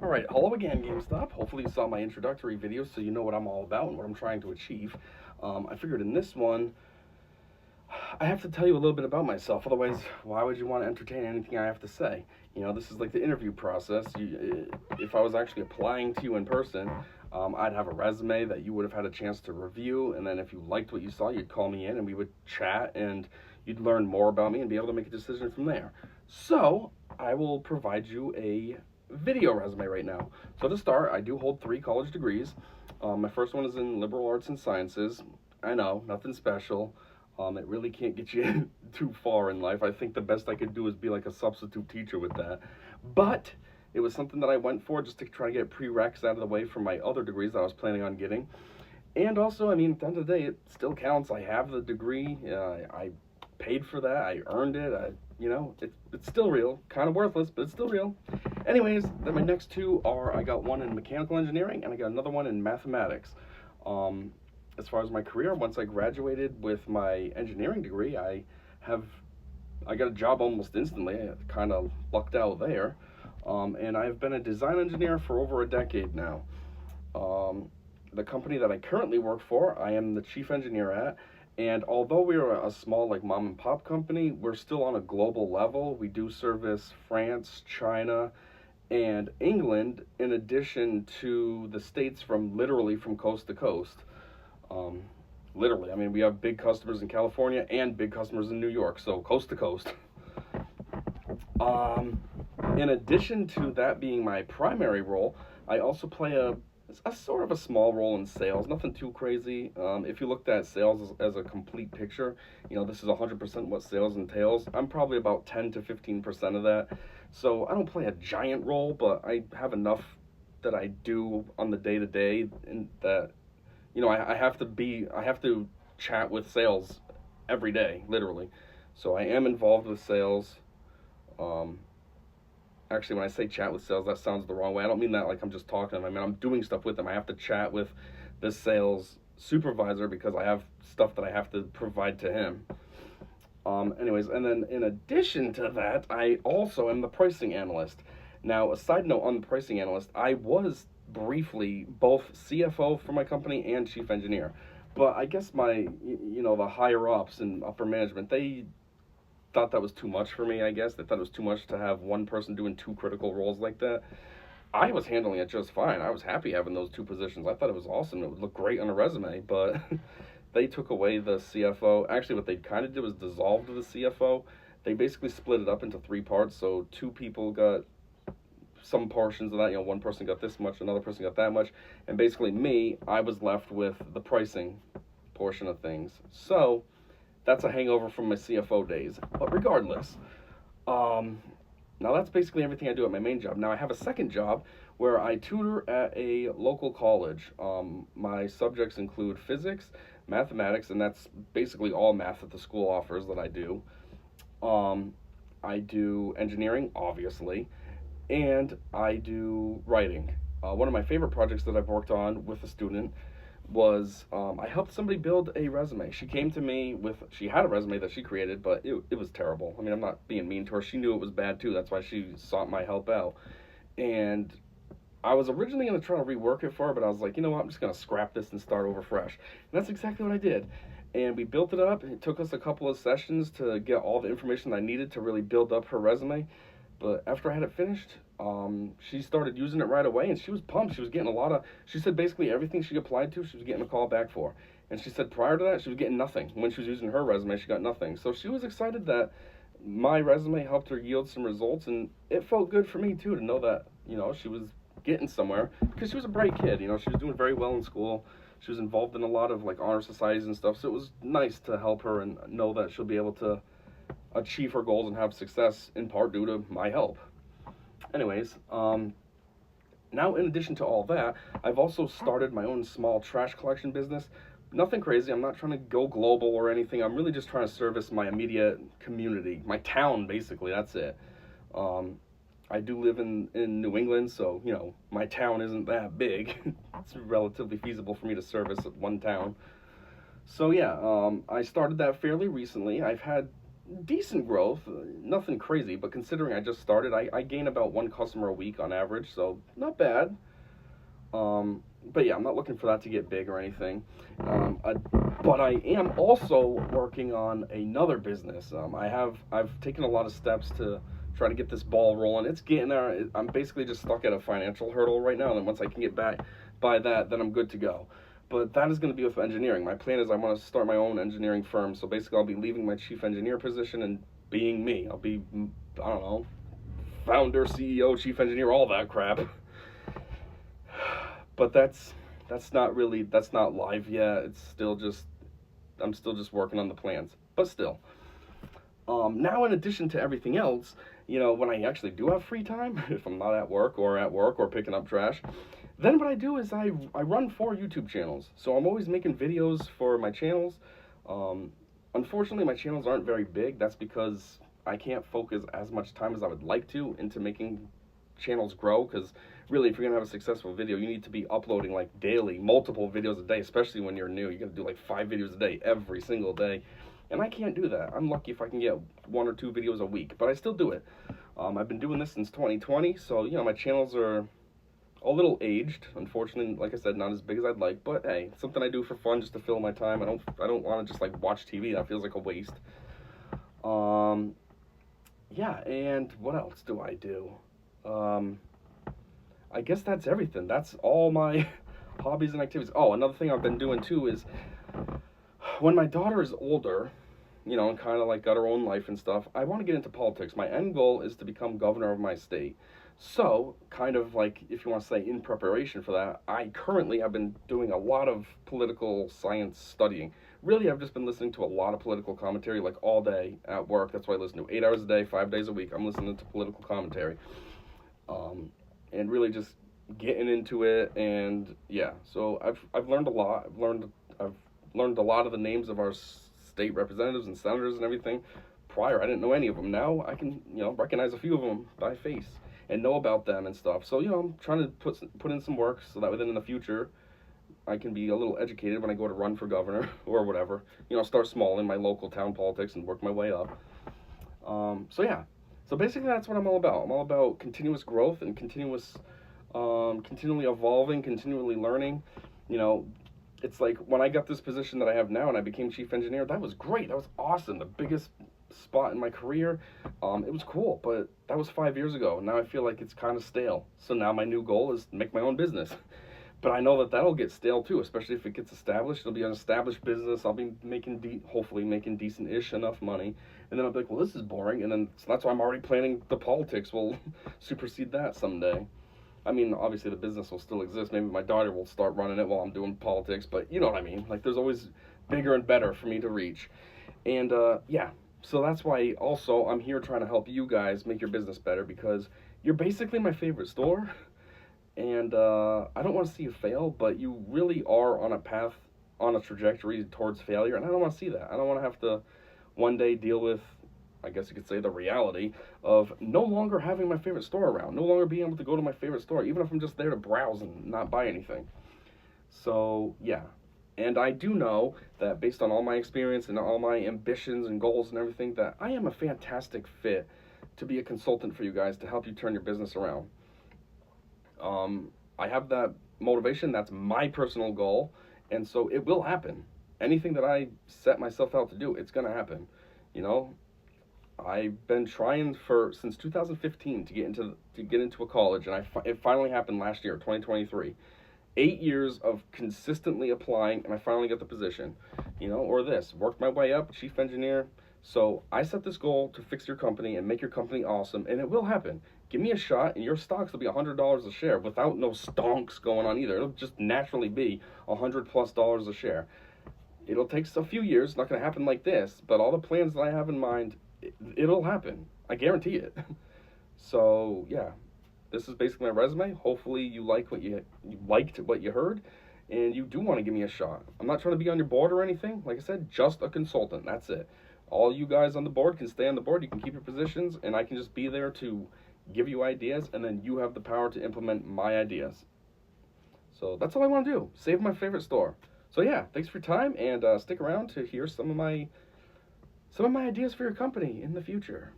Alright, hello again, GameStop. Hopefully you saw my introductory video so you know what I'm all about and what I'm trying to achieve. I figured in this one, I have to tell you a little bit about myself. Otherwise, why would you want to entertain anything I have to say? This is like the interview process. If I was actually applying to you in person, I'd have a resume that you would have had a chance to review, and then if you liked what you saw, you'd call me in and we would chat, and you'd learn more about me and be able to make a decision from there. So, I will provide you a video resume right now. So to start, I do hold 3 college degrees. My first one is in liberal arts and sciences. I know, nothing special. It really can't get you too far in life. I think the best I could do is be like a substitute teacher with that. But it was something that I went for just to try to get prereqs out of the way for my other degrees that I was planning on getting. And also, I mean, at the end of the day, it still counts. I have the degree. I paid for that. I earned it. It's still real. Kind of worthless, but it's still real. Anyways, then my next two are I got one in mechanical engineering and I got another one in mathematics. Um, as far as my career, once I graduated with my engineering degree, have I got a job almost instantly. I kind of lucked out there, and I've been a design engineer for over a decade now. Um, the company that I currently work for, I am the chief engineer at. And although we're a small, like mom and pop company, we're still on a global level. We do service France, China, and England, in addition to the states from literally from coast to coast. Um, Literally, I mean, we have big customers in California and big customers in New York, so coast to coast. Um, in addition to that being my primary role, I also play a sort of a small role in sales. Nothing too crazy. If you looked at sales as a complete picture, this is 100% what sales entails. I'm probably about 10 to 15% of that. So I don't play a giant role, but I have enough that I do on the day to day, and that I have to chat with sales every day, literally. So I am involved with sales. Um, Actually, when I say chat with sales, that sounds the wrong way. I don't mean that like I'm just talking to them. I mean, I'm doing stuff with them. I have to chat with the sales supervisor because I have stuff that I have to provide to him. Anyways, and then in addition to that, I also am the pricing analyst. Now, a side note on the pricing analyst, I was briefly both CFO for my company and chief engineer. But I guess the higher ups and upper management, they thought that was too much for me, I guess. They thought it was too much to have one person doing two critical roles like that. I was handling it just fine. I was happy having those two positions. I thought it was awesome. It would look great on a resume, but they took away the CFO. Actually, what they kind of did was dissolved the CFO. They basically split it up into 3 parts. So two people got some portions of that. One person got this much, another person got that much, and basically me, I was left with the pricing portion of things. So that's a hangover from my CFO days. But regardless, um, now that's basically everything I do at my main job. Now I have a second job where I tutor at a local college. My subjects include physics, mathematics, and that's basically all math that the school offers that I do. Um, I do engineering, obviously, and I do writing. One of my favorite projects that I've worked on with a student was I helped somebody build a resume. She had a resume that she created, but it was terrible. I mean, I'm not being mean to her. She knew it was bad too. That's why she sought my help out. And I was originally going to try to rework it for her, but I was like, you know what? I'm just going to scrap this and start over fresh. And that's exactly what I did. And we built it up. It took us a couple of sessions to get all the information I needed to really build up her resume. But after I had it finished, she started using it right away, and she was pumped. She was getting a lot of. She said basically everything she applied to, she was getting a call back for. And she said prior to that, she was getting nothing. When she was using her resume, she got nothing. So she was excited that my resume helped her yield some results, and it felt good for me too to know that she was getting somewhere because she was a bright kid. She was doing very well in school. She was involved in a lot of like honor societies and stuff. So it was nice to help her and know that she'll be able to achieve her goals and have success in part due to my help. Anyways, now in addition to all that, I've also started my own small trash collection business. Nothing crazy. I'm not trying to go global or anything. I'm really just trying to service my immediate community, my town, basically. That's it. Um, I do live in New England, so my town isn't that big. It's relatively feasible for me to service one town. So yeah, I started that fairly recently. I've had decent growth, nothing crazy, but considering I just started, I gain about one customer a week on average, so not bad. But yeah, I'm not looking for that to get big or anything. But I am also working on another business. I've taken a lot of steps to try to get this ball rolling. It's getting there. I'm basically just stuck at a financial hurdle right now, and then once I can get back by that, then I'm good to go. But that is going to be with engineering. My plan is I want to start my own engineering firm. So basically, I'll be leaving my chief engineer position and being me. I'll be, I don't know, founder, CEO, chief engineer, all that crap. But that's not live yet. It's still just I'm still just working on the plans. But still, now in addition to everything else, when I actually do have free time, if I'm not at work or picking up trash, then what I do is I run 4 YouTube channels. So I'm always making videos for my channels. Um, Unfortunately, my channels aren't very big. That's because I can't focus as much time as I would like to into making channels grow, because really, if you're gonna have a successful video, you need to be uploading like daily, multiple videos a day, especially when you're new. You gotta do like 5 videos a day every single day, and I can't do that. I'm lucky if I can get 1 or 2 videos a week, but I still do it. I've been doing this since 2020, so my channels are a little aged, unfortunately. Like I said, not as big as I'd like, but hey, it's something I do for fun, just to fill my time. I don't want to just like watch TV. That feels like a waste. um yeah, and what else do I do? um I guess that's everything. That's all my hobbies and activities. Oh, another thing I've been doing too is when my daughter is older, and kind of like got her own life and stuff, I want to get into politics. My end goal is to become governor of my state. So, kind of like, if you want to say in preparation for that, I currently have been doing a lot of political science studying. Really, I've just been listening to a lot of political commentary, like all day at work. That's what I listen to. 8 hours a day, 5 days a week, I'm listening to political commentary. Um, and really just getting into it. And yeah, so I've learned a lot. I've learned a lot of the names of our state representatives and senators and everything. Prior, I didn't know any of them. Now I can recognize a few of them by face and know about them and stuff. So I'm trying to put in some work so that within in the future I can be a little educated when I go to run for governor or whatever. Start small in my local town politics and work my way up. So yeah, so basically that's what I'm all about. I'm all about continuous growth and continually evolving, continually learning. You know, it's like when I got this position that I have now and I became chief engineer, that was great. That was awesome. The biggest spot in my career. It was cool, but that was 5 years ago. Now I feel like it's kind of stale. So now my new goal is to make my own business. But I know that that'll get stale too, especially if it gets established. It'll be an established business. I'll be hopefully making decent-ish enough money. And then I'll be like, well, this is boring. And then so that's why I'm already planning the politics will supersede that someday. I mean, obviously the business will still exist. Maybe my daughter will start running it while I'm doing politics. But you know what I mean. Like, there's always bigger and better for me to reach. And yeah, so that's why also I'm here trying to help you guys make your business better, because you're basically my favorite store. And I don't want to see you fail, but you really are on a path, on a trajectory towards failure, and I don't want to see that. I don't want to have to one day deal with, I guess you could say, the reality of no longer having my favorite store around, no longer being able to go to my favorite store, even if I'm just there to browse and not buy anything. So, yeah. And I do know that based on all my experience and all my ambitions and goals and everything, that I am a fantastic fit to be a consultant for you guys to help you turn your business around. I have that motivation. That's my personal goal, and so it will happen. Anything that I set myself out to do, it's gonna happen. You know, I've been trying for since 2015 to get into a college, and it finally happened last year, 2023. 8 years of consistently applying, and I finally got the position. Or this, worked my way up, chief engineer. So I set this goal to fix your company and make your company awesome, and it will happen. Give me a shot, and your stocks will be $100 a share without no stonks going on either. It'll just naturally be $100+ a share. It'll take a few years. It's not going to happen like this, but all the plans that I have in mind, it'll happen. I guarantee it. So yeah, this is basically my resume. Hopefully you liked what you heard, and you do want to give me a shot. I'm not trying to be on your board or anything. Like I said, just a consultant. That's it. All you guys on the board can stay on the board. You can keep your positions, and I can just be there to give you ideas, and then you have the power to implement my ideas. So that's all I want to do. Save my favorite store. So yeah, thanks for your time, and stick around to hear some of my some of my ideas for your company in the future.